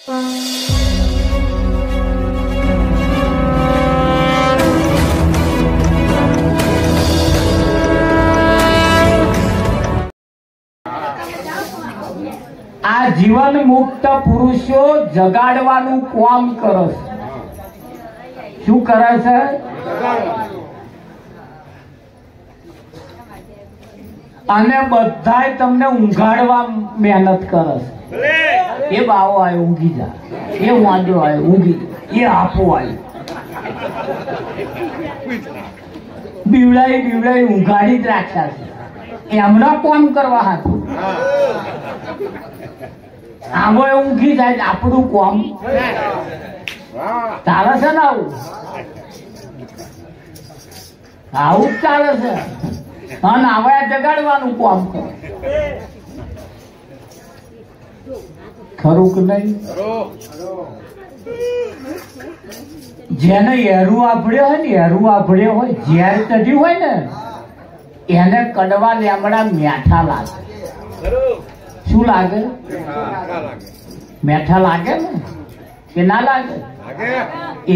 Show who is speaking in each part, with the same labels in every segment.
Speaker 1: આ જીવન મુક્ત પુરુષો જગાડવાનું કામ કરે છે. શું કરે છે? અને બધાય તમને ઊંઘાડવા મહેનત કરે છે. એ બાવો આવ્યો ઊંઘી જા, એ વાંદરો આવ્યો ઊંઘી જા, એ આપો આવ્યો બીવડાઈ ઊંઘાડી જ રાખ્યા છે. એમના કામ કરવા હાથું આમો ઊંઘી જાય આપણું કોમ ચાલે છે ને? આવું જ ચાલે છે. અને આવા જગાડવાનું કામ કરે. ખરું કે નહીં? જેને હેરું આભળ્યો હોય ને, હેરું આભળ્યો હોય, ઝેર ચડ્યું હોય ને, એને કડવા લેમડા મીઠા લાગે. શું લાગે? મીઠા લાગે ને કે ના લાગે?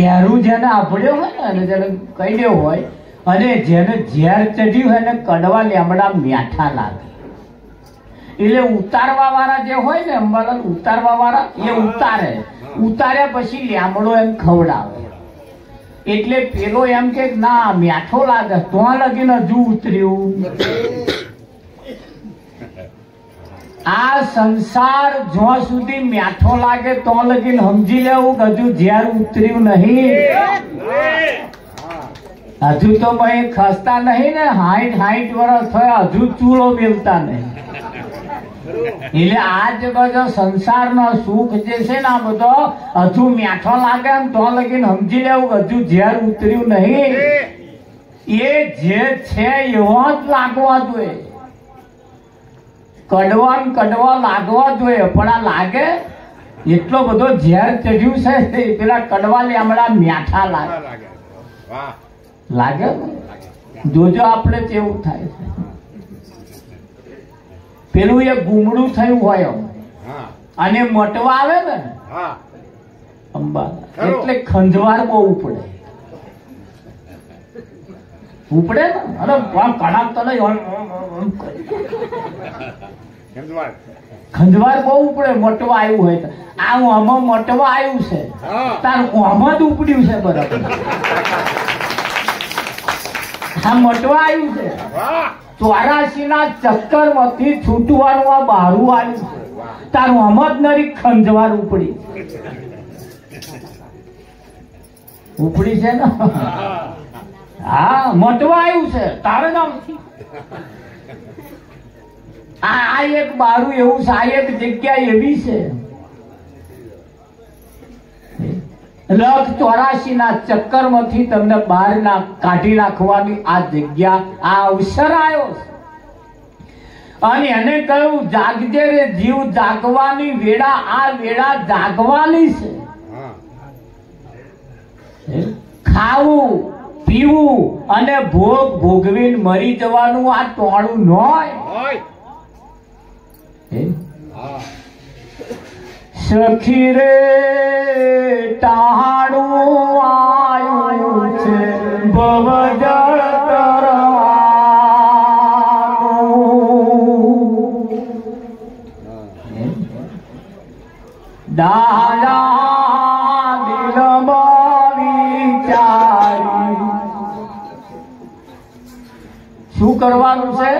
Speaker 1: હેરું જેને આભળ્યો હોય ને, અને જેને કહી દેવું હોય, અને જેને ઝેર ચડ્યું હોય ને કડવા લેમડા મીઠા લાગે. એટલે ઉતારવા વાળા જે હોય ને, અંબાલાલ ઉતારવા વાળા, એ ઉતાર્યા પછી લેમડો એમ ખવડાવે. એટલે પેલો એમ કે ના મીઠો લાગે, તો લગીને હજુ ઉતર્યું. આ સંસાર જ્યાં સુધી મીઠો લાગે તો લગીને સમજી લેવું કે હજુ ઝેર ઉતર્યું નહીં. હજુ તો ભાઈ ખસતા નહીં ને, 60 વર્ષ થયા હજુ ચૂલો બેલતા નહીં. એટલે આ જે બધો સંસારનો સુખ જે છે ને, આ બધો હજુ મીઠો લાગે ને તો લગીને સમજી લેવું કે હજુ ઝેર ઉતર્યું નહીં. એ જે છે એવો જ લાગવા જોઈએ, કડવા લાગવા જોઈએ. પણ આ લાગે એટલો બધો ઝેર ચડ્યું છે, પેલા કડવા લેમડા મીઠા લાગે. જોજો આપણે કેવું થાય છે. પેલું એ ગુમડું થયું હોય અને મટવા આવે ને અંબા, એટલે ખંજવાર બહુ ઉપડે ને. અરે કડાક તને ખંજવાર બહુ ઉપડે મટવા આવ્યું હોય તો. આ આમાં મટવા આવ્યું છે, તાર આમાં જ ઉપડ્યું છે. બરાબર, આ મટવા આવ્યું છે. 84 ના ચક્કર માંથી છૂટવાનું આ બહારું આવ્યું છે. તારું આમાં જ નરી ખંજવાર ઉપડી છે ને. હા, મટવા આવ્યું છે તારે નામ. આ એક બારું એવું છે, આ એક જગ્યા એવી છે. 84 ના ચક્કર માંથી તમને બહાર કાઢી નાખવાની આ જગ્યા, આ અવસર આવ્યો છે. અને એને કહ્યું જાગજે રે જીવ, જાગવાની વેળા, આ વેળા જાગવાની છે. ખાવું પીવું અને ભોગ ભોગવીને મરી જવાનું આ ટોળું ન હોય. સખી રે ટાણું આવ્યું છે ભવજળ તરવાનું. ડાળા દિલમાં વિચારી શું કરવાનું છે?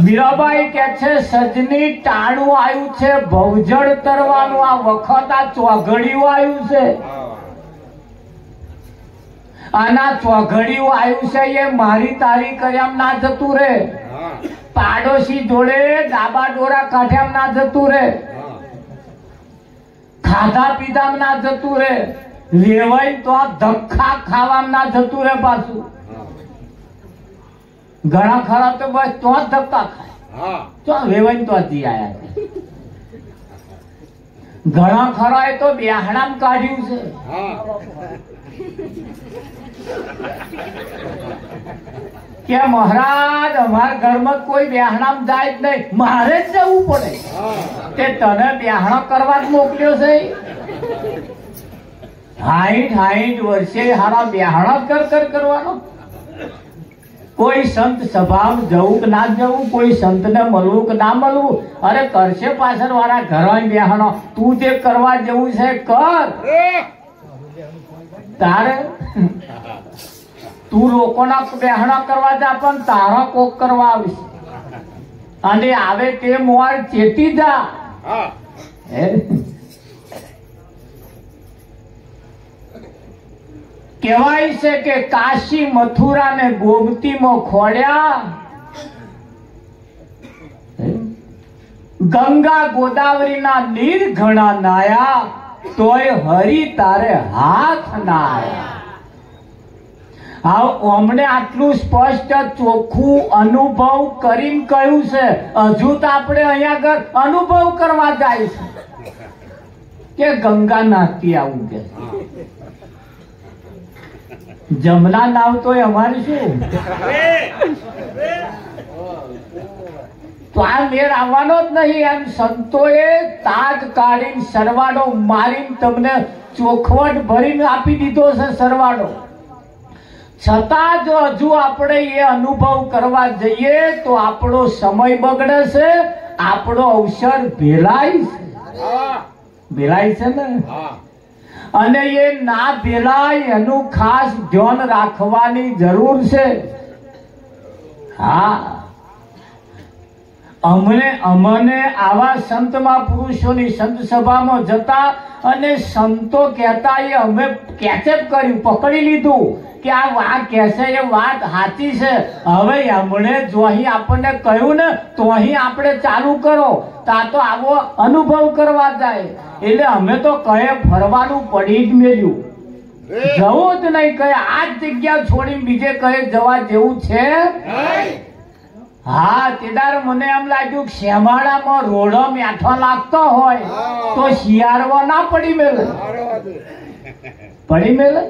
Speaker 1: મીરાબાઈ કે છે સજની ટાણું આવ્યું છે ભવજળ તરવાનું. આ વખત આ ચોઘડિયું આવ્યું છે. આના ચોઘડિયું આવ્યું છે, એ મારી તારી કર્યામ ના જતું રે. પાડોશી જોડે ડાબા ડોરા કાઢ્યામ ના જતું રે. ખાધા પીધામ ના જતું રે. લેવાય તો ધક્કા ખાવામાં ના જતું રે. પાછું ઘણા ખરા તો બસ તો જ ધક્કા ખાય, તો વેવાય તો જ આયા. ઘણા ખરા એ તો બેહણામ કાઢ્યું છે. કે મહારાજ અમારા ઘરમાં કોઈ બેહણામ જાય જ નહીં, મારે જ જવું પડે. તે તને બેહણો કરવા જ મોકલ્યો છે? 60 વર્ષે હારા બેહણો કર કરવાનો? કોઈ સંત સભામાં જવું કે ના જવું, કોઈ સંતને મળવું કે ના મળવું, અરે કરશે પાછળ વાળા ઘર બેહણો. તું જે કરવા જવું છે કર. તારે તું લોકોના બેહણા કરવા જા, પણ તારો કોક કરવા આવશે. અને આવે તે મોર ચેતી જા. કહેવાય છે કે કાશી મથુરા ને ગોમતીમાં ખોડ્યા, ગંગા ગોદાવરીના નીર ઘણા નાયા, તોય હરી તારે હાથ ના આયા. અમને આટલું સ્પષ્ટ ચોખ્ખું અનુભવ કરીને કહ્યું છે, હજુ તો આપણે અહીંયા આગળ અનુભવ કરવા જાય છે કે ગંગા નાતી આવું કે જમના નાવ તો અમારે શું? તો આ મેર આવવાનો જ નહીં. એમ સંતોએ તાક કાઢીને સરવાળો મારીને તમને ચોખવટ ભરીને આપી દીધો છે સરવાળો. છતાં જો હજુ આપણે એ અનુભવ કરવા જઈએ તો આપણો સમય બગડે છે, આપણો અવસર ભેલાય છે ને. અને એ ના ભેલાય એનું ખાસ ધ્યાન રાખવાની જરૂર છે. હા, અમને આવા સંત મહાપુરુષોની સંત સભામાં જતા અને સંતો કહેતા એ અમે કેચઅપ કર્યું, પકડી લીધું કે આ વાત કહેશે એ વાત સાચી છે. હવે હમણે જો અહીં આપણને કહ્યું ને તો અહીં આપણે ચાલુ કરો, તા તો આવો અનુભવ કરવા જાય. એટલે અમે તો કહે ફરવાનું પડી જ મેલ્યું, જવું જ નહીં. કહે આ જ જગ્યા છોડીને બીજે કહે જવા જેવું છે. હા, તેદાર મને એમ લાગ્યું શેમાડામાં રોડો મેઠો લાગતો હોય તો શિયાળવા ના પડી મેલે, પડી મેલે એ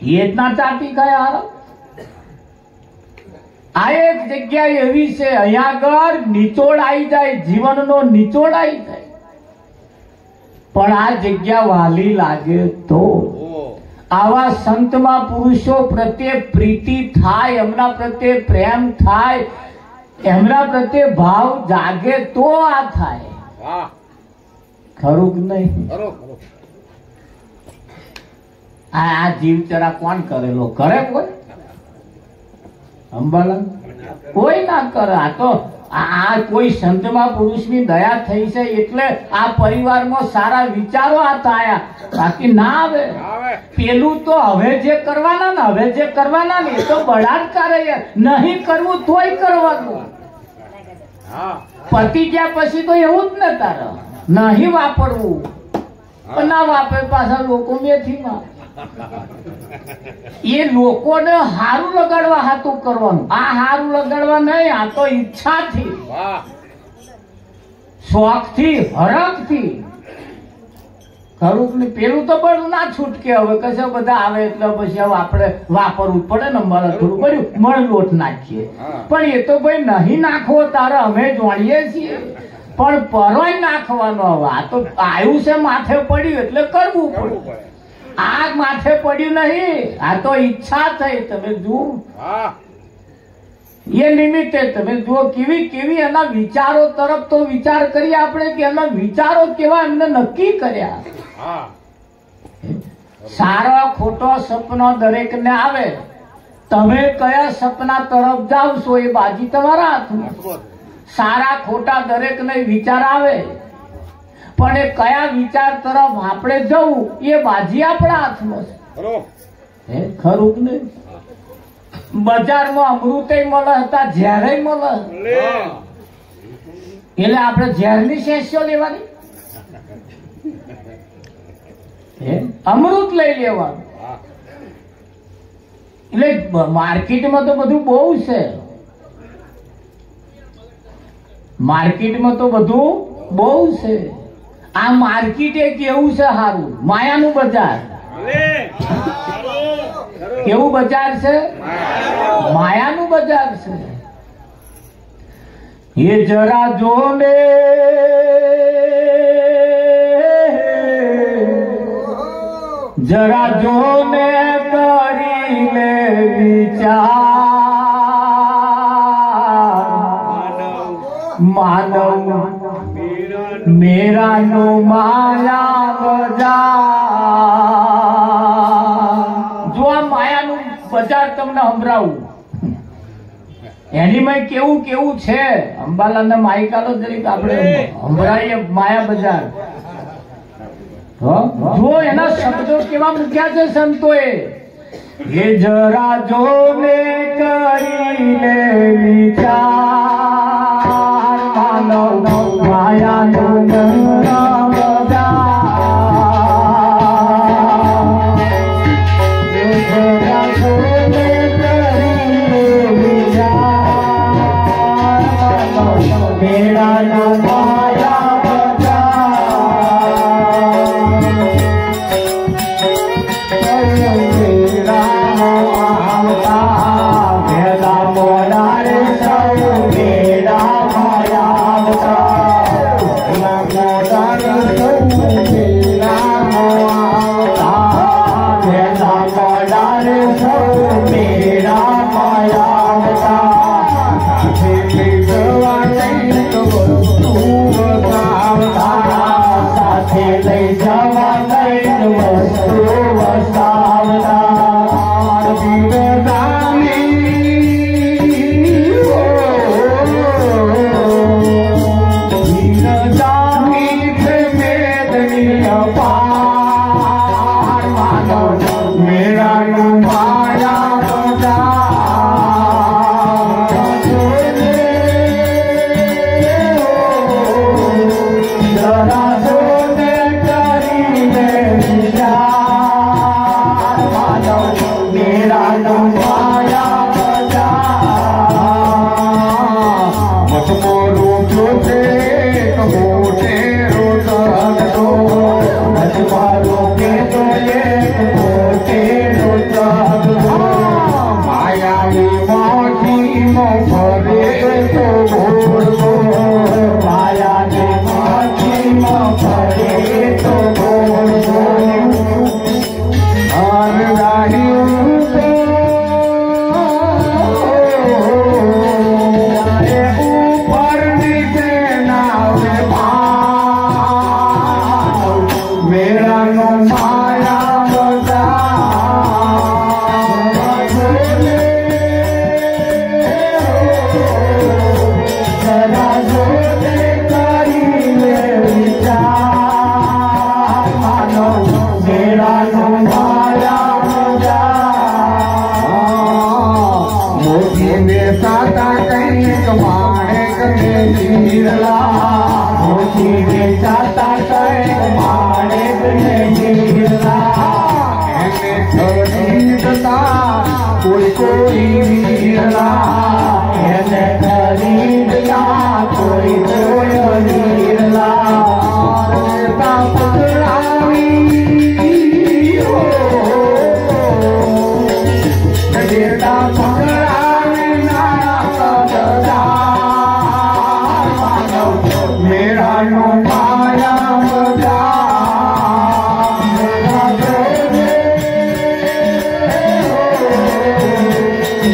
Speaker 1: જ ના ચાટી ગયા. આ એક જગ્યા એવી છે અહીંયા આગળ નિચોડ આવી જાય, જીવનનો નિચોડ આવી જાય. પણ આ જગ્યા વાલી લાગે તો આવા સંતમાં પુરુષો પ્રત્યે પ્રીતિ થાય, એમના પ્રત્યે પ્રેમ થાય, એમના પ્રત્યે ભાવ જાગે તો આ થાય. ખરું કે નહીં? આ જીવ ચરા કોણ કરેલો? કરે કોઈ? અંબાલા કોઈ ના કરે. આ તો આ કોઈ સંતમાં પુરુષની દયા થઈ છે એટલે આ પરિવારમાં સારા વિચારો આયા, બાકી ના આવે. પેલું તો હવે જે કરવાના ને હવે જે કરવાના ને એ તો બળાત્કાર નહીં કરવું તોય કરવાનું. પતિ ગયા પછી તો એવું જ ને તારે નહીં વાપરવું, પણ ના વાપરે પાછા લોકો મેથીમાં. એ લોકોને હારું લગાડવા હાથું કરવાનું. આ હારું લગાડવા નહીં, આ તો ઈચ્છાથી, શોખથી, હરખથી. ખરું ને? પેલું તો બધું ના છૂટકે. હવે કશે બધા આવે એટલે પછી હવે આપણે વાપરવું પડે ને. અમારે થોડું કર્યું મણ લોટ નાખીએ, પણ એ તો ભાઈ નહીં નાખવો તારે અમે જાણીએ છીએ, પણ પરોય નાખવાનો. હવે આ તો આવ્યું છે માથે પડ્યું એટલે કરવું પડે. આ માથે પડ્યું નહીં, આ તો ઈચ્છા થઈ. તમે જુઓ એ નિમિત્તે તમે જુઓ કેવી કેવી એના વિચારો તરફ તો વિચાર કરીએ આપણે કે એના વિચારો કેવા એમને નક્કી કર્યા. સારો ખોટો સપનો દરેક ને આવે, તમે કયા સપના તરફ જાવ છો એ બાજી તમારા હાથમાં. સારા ખોટા દરેક ને વિચાર આવે, પણ એ કયા વિચાર તરફ આપણે જવું એ બાજી આપણા હાથમાં છે. ખરું કે નહીં? બજારમાં અમૃતે મળે હતા, ઝેરે મળે, એટલે આપણે ઝેરની શેષો લેવાની, અમૃત લઈ લેવાનું. એટલે માર્કેટમાં તો બધું બહુ છે, માર્કેટમાં તો બધું બહુ છે. આ માર્કેટ એક એવું છે સારું, માયાનું બજાર. કેવું બજાર છે? માયાનું બજાર છે. એ જરા જો ને જરા જો ને કરી લે વિચાર માનવ મેરા નો માયા બજાર. જો આ માયાનું બજાર તમને સંભળાવું એની માં કેવું કેવું છે. અંબાલાલના માયકાલો જરીક આપણે સંભળાઈએ માયા બજાર. જો એના શબ્દો કેવા મૂક્યા છે સંતોએ. એ જરા જો ને કરી લે વિચાર માનવ માયાનું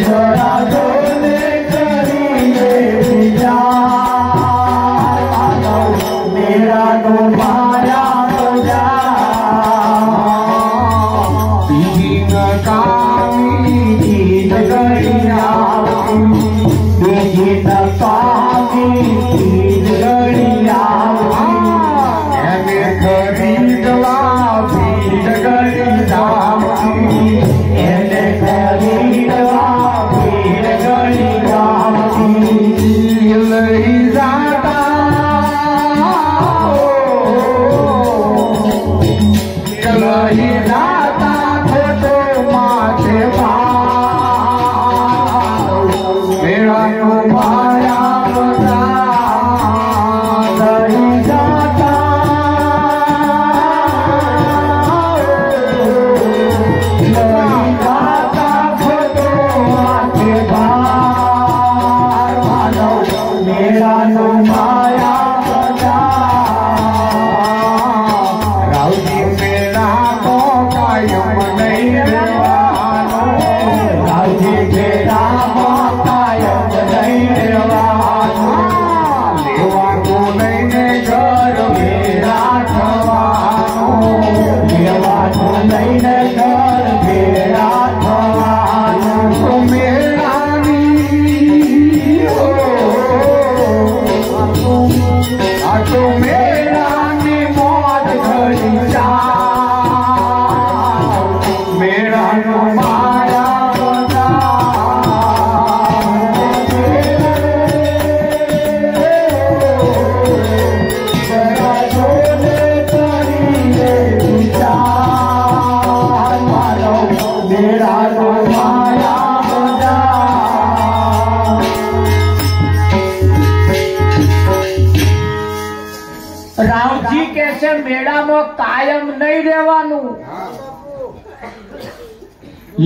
Speaker 2: Jara
Speaker 1: તો મેળાની મોજ ઘડી જાઓ, મેળાનો માયા રામજી કે છે મેળામાં કાયમ નહીં રહેવાનું,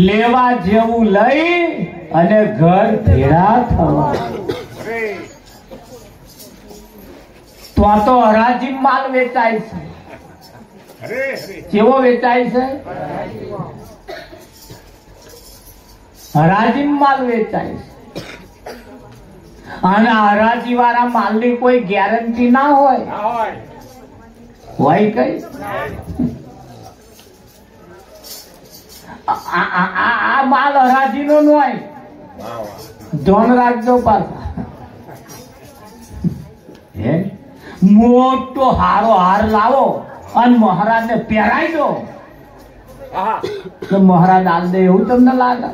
Speaker 1: લેવા જેવું લઈ અને ઘર ભેળા થવા. તો હરાજી માલ વેચાય છે. કેવો વેચાય છે? હરાજી માલ વેચાય છે. અને હરાજી વાળા માલ ની કોઈ ગેરંટી ના હોય. હોય કઈ? આ માલ હરાજી નો હોય. ધોન રાખજો પાછા. મોટો હારો હાર લાવો અને મહારાજ ને પહેરાઈ દો તો મહારાજ આલ દે એવું તમને લાગે?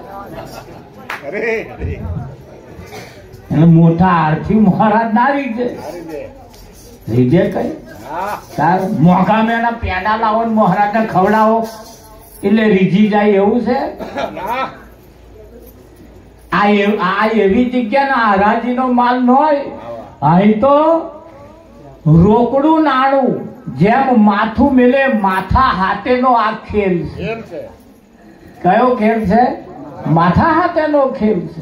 Speaker 1: એટલે મોટા હારથી મહારાજ ના રીજે. રીજે કઈ? મોઘા મેના પેડા લાવો ને મહારાજ ને ખવડાવો એટલે રીજી જાય એવું છે? આ એવી જગ્યા ના હરાજી નો માલ ન હોય. અહીં તો રોકડું નાણું જેમ માથું મેલે માથા હાથેનો આ ખેલ છે. કયો ખેલ છે? માથા હાથેનો ખેલ છે.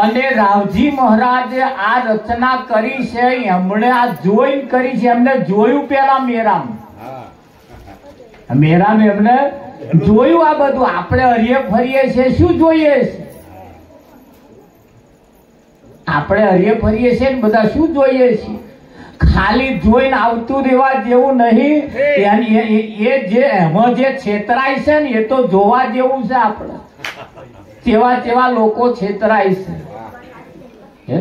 Speaker 1: અને રાવજી મહારાજે આ રચના કરી છે, એમણે આ જોઈન કરી છે. એમને જોયું પેલા મેરામ એમને જોયું આ બધું. આપણે હરીએ ફરીએ છીએ, શું જોઈએ છે? આપણે હરીએ ફરીએ છીએ ને બધા શું જોઈએ છીએ? ખાલી જોઈને આવતું રહેવા જેવું નહીં. એ જે એમાં જે છેતરાય છે ને એ તો જોવા જેવું છે. આપણે કેવા કેવા લોકો છેતરાય છે,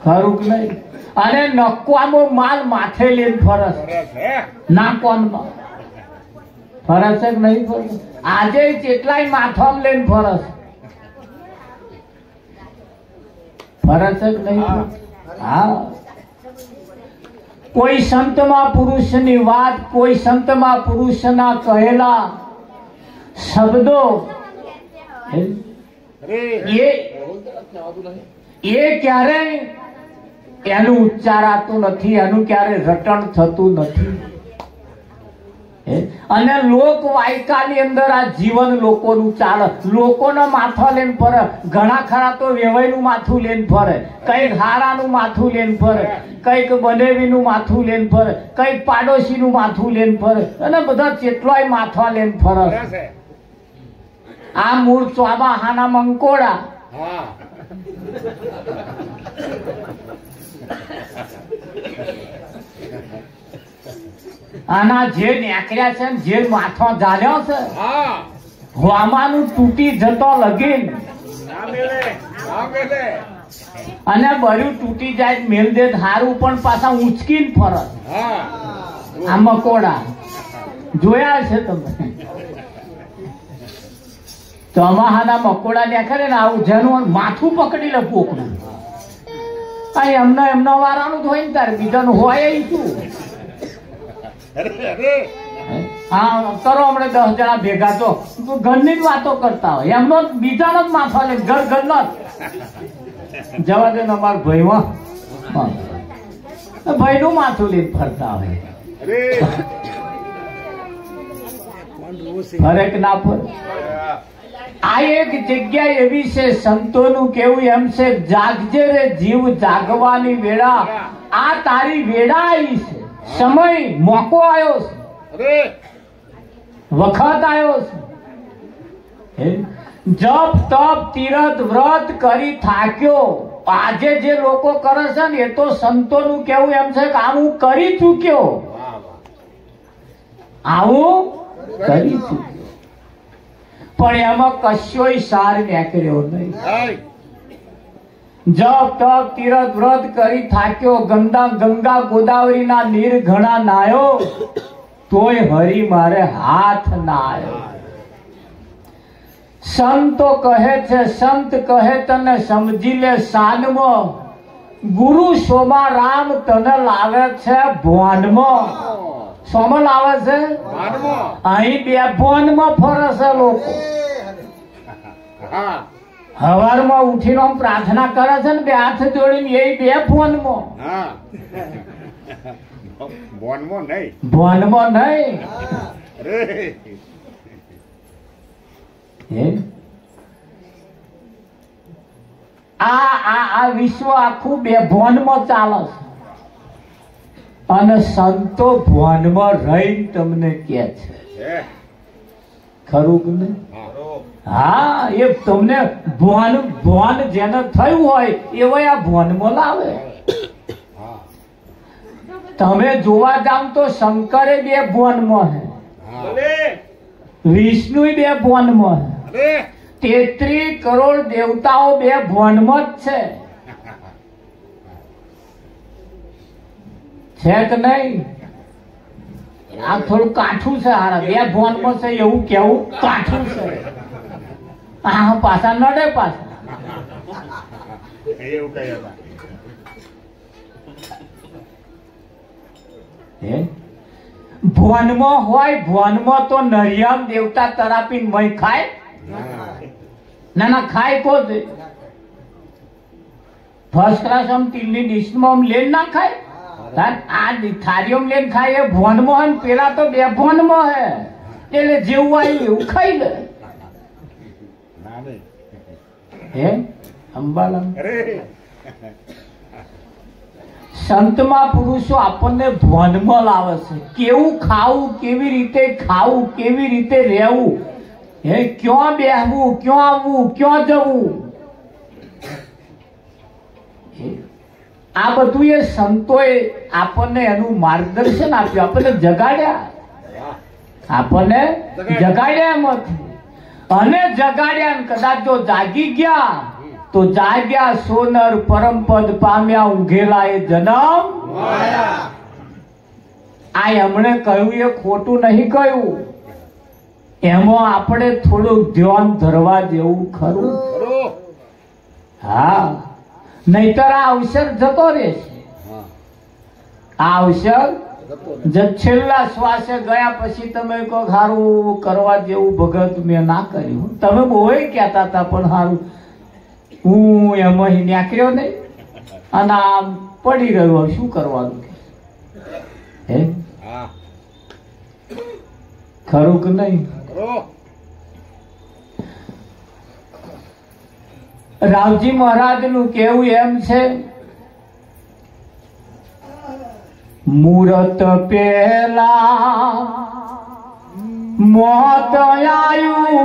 Speaker 1: ખરું કે નહીં? અને નકવાનો માલ માથે લઈને ફરસ. નાકોનમાં ફરસ જ નહીં ફરસ. આજે કેટલાય માથામ લઈને ફરસ. ફરસ જ નહીં. હા, કોઈ સંતમાં પુરુષની વાત, કોઈ સંતમાં પુરુષના કહેલા શબ્દો એ ક્યારે એનું ઉચ્ચારાતું નથી, એનું ક્યારે રટણ થતું નથી. અને લોક વાયકાની અંદર આ જીવન લોકોનું ચાલે. લોકોનો માથો લઈને ફરે. ઘણા ખરા તો વેવાઈનું માથું લઈને ફરે, કઈક હારાનું માથું લઈને ફરે, કઈક બનેવીનું માથું લઈને ફરે, કઈક પાડોશીનું માથું લઈને ફરે, અને બધા કેટલાય માથા લઈને ફરે. આ મૂળ ચોબાહાના મંકોડા. આના જે નેકળ્યા છે, જે માથો ઝાલ્યો છે, હોમાનું તૂટી જતો લગીન અને બળ્યું તૂટી જાય મેલ દે હારું, પણ પાછા ઉંચકીને ફરત. આ મકોડા જોયા છે તમે? ચોમાહાના મકોડા નેકળે ને આવું જેનું માથું પકડી લે પોકડું. એમના વારાનું જ હોય ને તારે, બીજાનું હોય શું? હા, કરો હમણાં 10 જણા ભેગા તો ઘરની જ વાતો કરતા હોય. એમનો બીજાનો જ માથો લે, ઘર ઘરનો જ. જવા દે ને અમારા ભાઈમાં ભાઈનું માથું લઈને ફરતા હોય. ફરક ના ફરે. આ એક જગ્યા એવી છે, સંતોનું કેવું એમ છે, જાગજે રે જીવ જાગવાની વેળા. આ તારી વેળા આવી છે, સમય મોકો આવ્યો છે, વખત આવ્યો છે. જપ તપ તીરથ વ્રત કરી થાક્યો. આજે જે લોકો કરે છે ને એ તો સંતોનું કેવું એમ છે કે આ હું કરી ચૂક્યો, આવું કરી ચૂક્યો. પણ એમાં કશોય સાર નીકળ્યો નહીં. જપ તપ તીરથ વ્રત કરી થાક્યો, ગંગા ગોદાવરીના નીર ઘણા નાયો, તોય હરી મારે હાથ ના આવ્યો. સંતો કહે છે, સંત કહે તને સમજી લે સાનમાં, ગુરુ સોમા રામ તને લાવે છે ભોનમાં. સોમાં લાવે છે અહીં બે ભોનમાં ફરે છે લોકો. હવારમાં ઉઠીને આમ પ્રાર્થના કરે છે ને બે હાથ જોડીને, એ બે ભોનમાં નહીં. આ વિશ્વ આખું બે ભોનમાં ચાલે છે, અને સંતો ભોનમાં રહીને તમને કે છે ખરું કે નહીં? હા, એ તમને ભોન જેને થયું હોય એવો આ ભોનમાં લાવે. તમે જોવા જાવ તો શંકરે બે ભોનમાં હે, વિષ્ણુ બે ભોનમાં હે, 33 કરોડ દેવતાઓ બે ભોનમાં જ છે કે નહીં? આ થોડું કાઠું છે, હારા બે ભોનમાં છે એવું કેવું કાઠું છે. હા, પાછા નડે પાછા. ભોનમાં હોય, ભોનમાં તો નરિયામ દેવતા તરાપીને મય ખાય. ના ખાય કો છે ફર્સ્ટ ક્લાસ આમ તીલની ડીશમાં આમ લેન ના ખાય. આ થાળીઓમાં લેન ખાય એ ભોનમાં હોય, પેલા તો બે ભોનમાં હે, એટલે જેવું આવ્યું એવું ખાઈ લે. હે અંબાલાલ, સંતમાં પુરુષો આપણને ભોનમાં લાવે છે. કેવું ખાવું, કેવી રીતે ખાવું, કેવી રીતે રહેવું, હે ક્યાં બેહવું, ક્યાં આવવું, ક્યાં જવું, આ બધું એ સંતોએ આપણને એનું માર્ગદર્શન આપ્યું, આપણને જગાડ્યા, આપણને જગાડ્યા એમાંથી. અને જગાડ્યા કદાચ જો જાગી ગયા તો જાગ્યા સોનર પરમ પદ પામ્યા, ઊંઘેલા એ જન્મ. આ એમણે કહ્યું એ ખોટું નહીં કહ્યું, એમાં આપણે થોડું ધ્યાન ધરવા જેવું ખરું. હા, નહીતર આ અવસર જતો રહેશે. આ અવસર છેલ્લા શ્વાસે ગયા પછી તમે કહો સારું કરવા જેવું ભગત મેં ના કર્યું. તમે બહુ કહેતા હતા પણ સારું હું એમાં નીકળ્યો નહીં, અને આમ પડી રહ્યો, શું કરવાનું? હે ખરું કે નહીં? રાવજી મહારાજ નું કેવું એમ છે, મુરત પહેલા મોત આયું,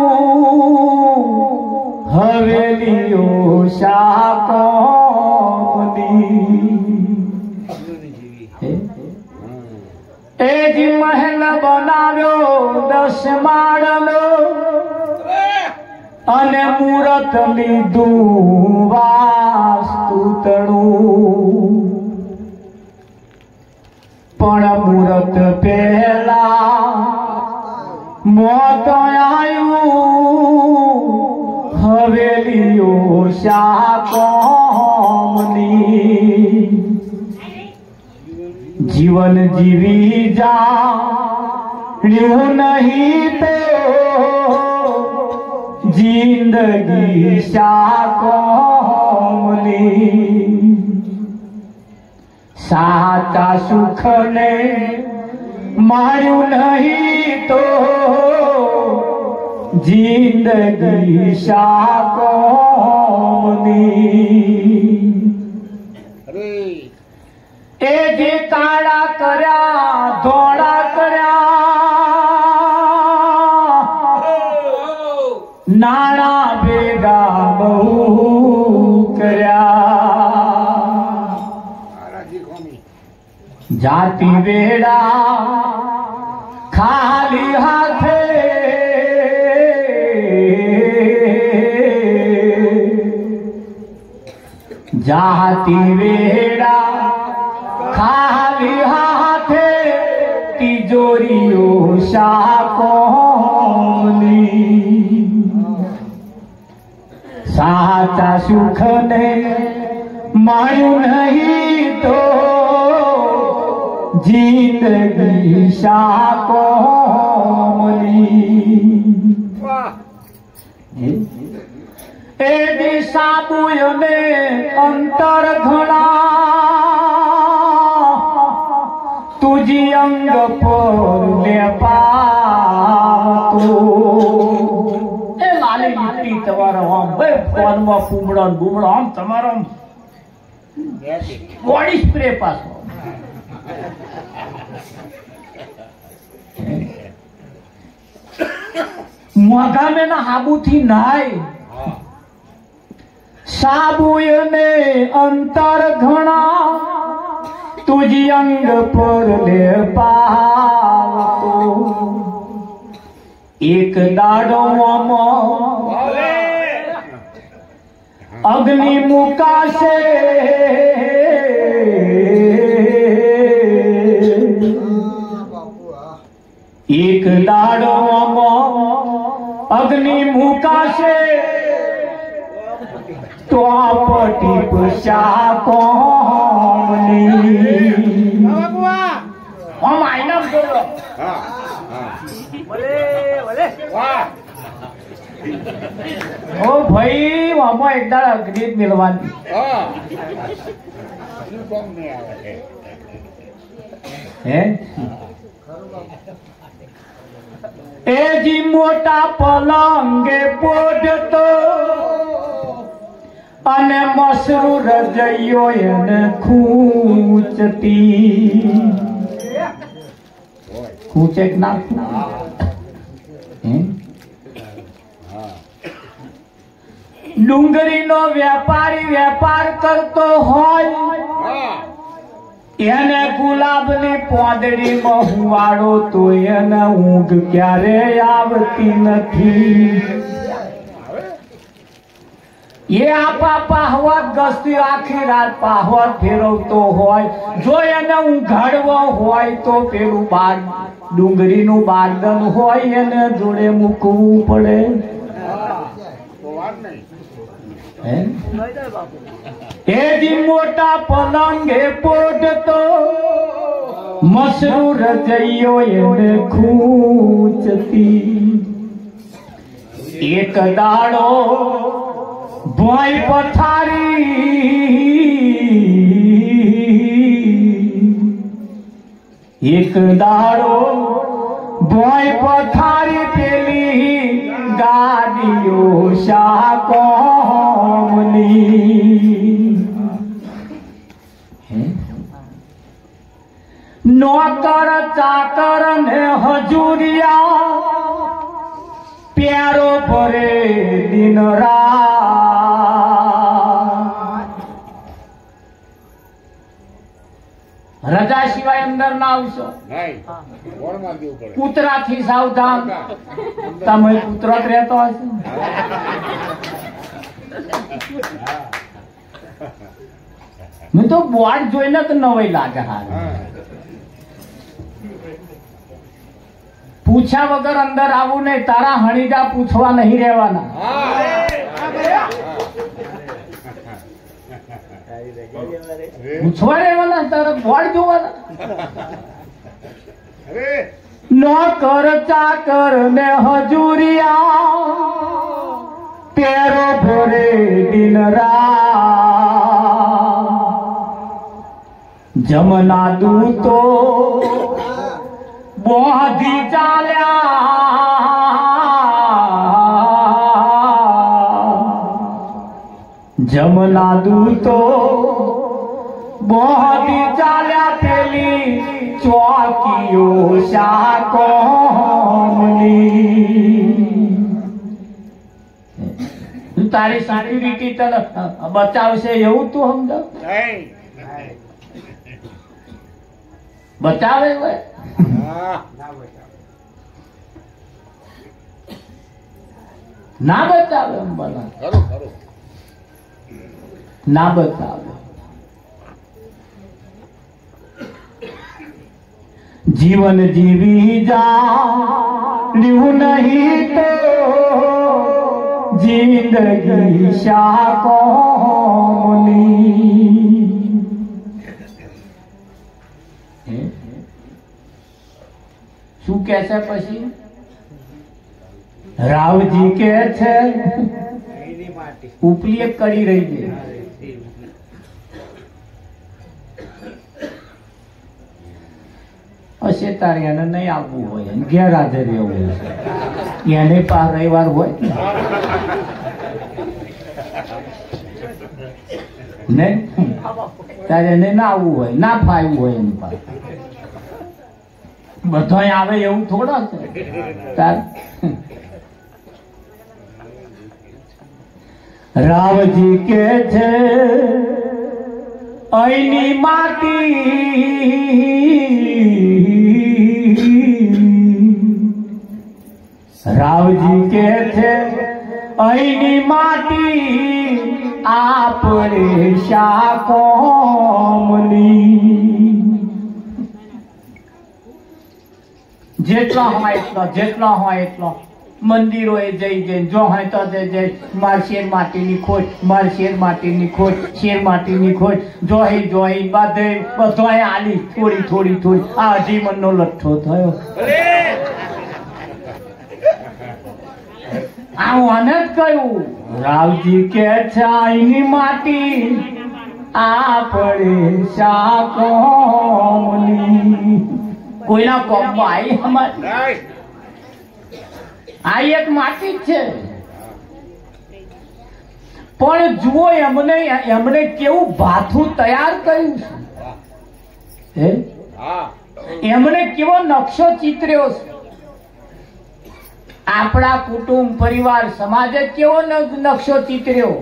Speaker 1: હવેલીઓ શાકોની. એ જ મહેલ બનાવ્યો 10 માળનો, અને મુરત લીધું વાસ્તુ તણું. પણ મુરત પહેલા મોત આયું, હવેલીઓ શાકોની. જીવન જીવી જાણ્યું નહીં તો જિંદગી શાકોની. સાચા સુખને માર્યું નહીં તો જિંદગી શાકોની. એ જે કાળા કર્યા ધોળા કર્યા, નાણા ભેગા બહુ કર્યા. જાતિ વેડા ખાલી હાથે, જાતી વેડા ખાલી હાથે તિજોરીઓ શાકોની સાચા સુખ ને માયું નહીં તો જિંદગી શાકોની એ દિશા બુયને અંતર ઘણા તુજી અંગ પર લે પાતો એ લાલી લીટી તમારો આમ બે ફોનમાં ફૂમડો બૂમડો આમ તમારો બોડી સ્પ્રે પાછો મોઘા મેના હાબુથી નાય સાબુયને અંતર ઘણા તુજી અંગ પર લે પાવતો એક દાડો અગ્નિ મુકાશે એક દાડો અગ્નિ મુકાશે તો આપટી પુષા કોમની હમ આઈના બોલો હા હા બોલે બોલે વાહ ઓ ભાઈ મામા એક દાડા અગ્નિ મિલવાની હા ઈ કોમ મે આવે હે એ જી મોટા પલંગે પોઢતો અને મસરૂ રજૈયો એને ખૂંચતી ખૂંચે ના ડુંગળીનો વેપારી વેપાર કરતો હોય એને ગુલાબની પોદડીમાં હુવાડો તો એને ઊંઘ ક્યારે આવતી નથી એ આપા પાહવત ગસ્તી આખી રાત પાહવત ફેરવતો હોય જો એને ઊંઘાડવો હોય તો પેલું બાર ડુંગળીનું બારદન હોય એને જોડે મૂકવું પડે એ જી મોટા પલંગે પોઢતો મસરૂ રજૈયો એને ખૂંચતી એક દાડો ભોય પથારી એક દાડો ભોય પથારી પેલી ગાડીઓ શાકોમની નોકર ચાકર ને હજુરિયા પ્યારો ભરે દિન રાત રજા સિવાય અંદર ના આવશો કૂતરા થી સાવધાન તમે કૂતરો જ રહેતો હશે મેં તો બોર્ડ જોઈને તો નવાઈ લાગે હાલ પૂછ્યા વગર અંદર આવું નહીં તારા હણીજા પૂછવા નહીં રહેવાના પૂછવા રહેવાના તારા બોર્ડ જોવાના નોકર ચાકર ને હજુરિયા પેરો ભરે દિન રાત જમના દૂતો બોધી ચાલ્યા જમના દૂતો બોધી ચાલ્યા પેલી ચોકીઓ શાકોમની તારી સિક્યુરિટી તને બચાવશે એવું તું સમજાવ બચાવે ના બચાવે એમ બના ના બતાવે. જીવન જીવી જાણ્યું નહીં તો જિંદગી શા કોમની. શું કે છે પછી? રાવજી કે છે ઉપલી એક કરી રહી છે. હશે તારે એને નહીં આવવું હોય, ગેરહાજર રહેવું હોય, એને પાર રવિવાર હોય ને, તારે એને ના આવવું હોય, ના ફાવ્યું હોય એની પાસે. બધાય આવે એવું થોડા છે તાર. રાવજી કે છે અહીંની માટી રાવજી કે છે અહીંની માટી આપણે શા કોમની. જેટલા હોય એટલો મંદિરો એ જઈ જઈને જો હોય તો જઈ માર શેર માટીની ખોટ, માર શેર માટીની ખોટ, શેર માટીની ખોટ જોઈ બધોય આલી થોડી આ અઢી મનનો લઠ્ઠો થયો. આને જ કહ્યું રાવજી કે છે અહીંની માટી આપણે શા કોમની. કોઈના કોમમાં આવી અમારી આ એક માટી જ છે. પણ જુઓ એમને કેવું ભાથું તૈયાર કર્યું છે, એમને કેવો નકશો ચિતર્યો છે. આપણા કુટુંબ પરિવાર સમાજે કેવો નકશો ચિતર્યો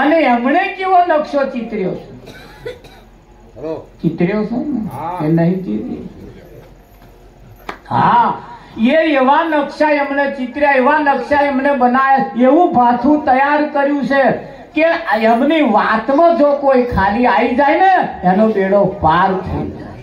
Speaker 1: અને એમણે કેવો નકશો ચિતર્યો છે ને કે નહીં ચિતર્યો? હા, એવા નકશા એમને ચિત્ર્યા, એવા નકશા એમને બનાવ્યા, એવું ભાથું તૈયાર કર્યું છે કે એમની વાતમાં જો કોઈ ખાલી આવી જાય ને એનો બેડો પાર થઈ જાય.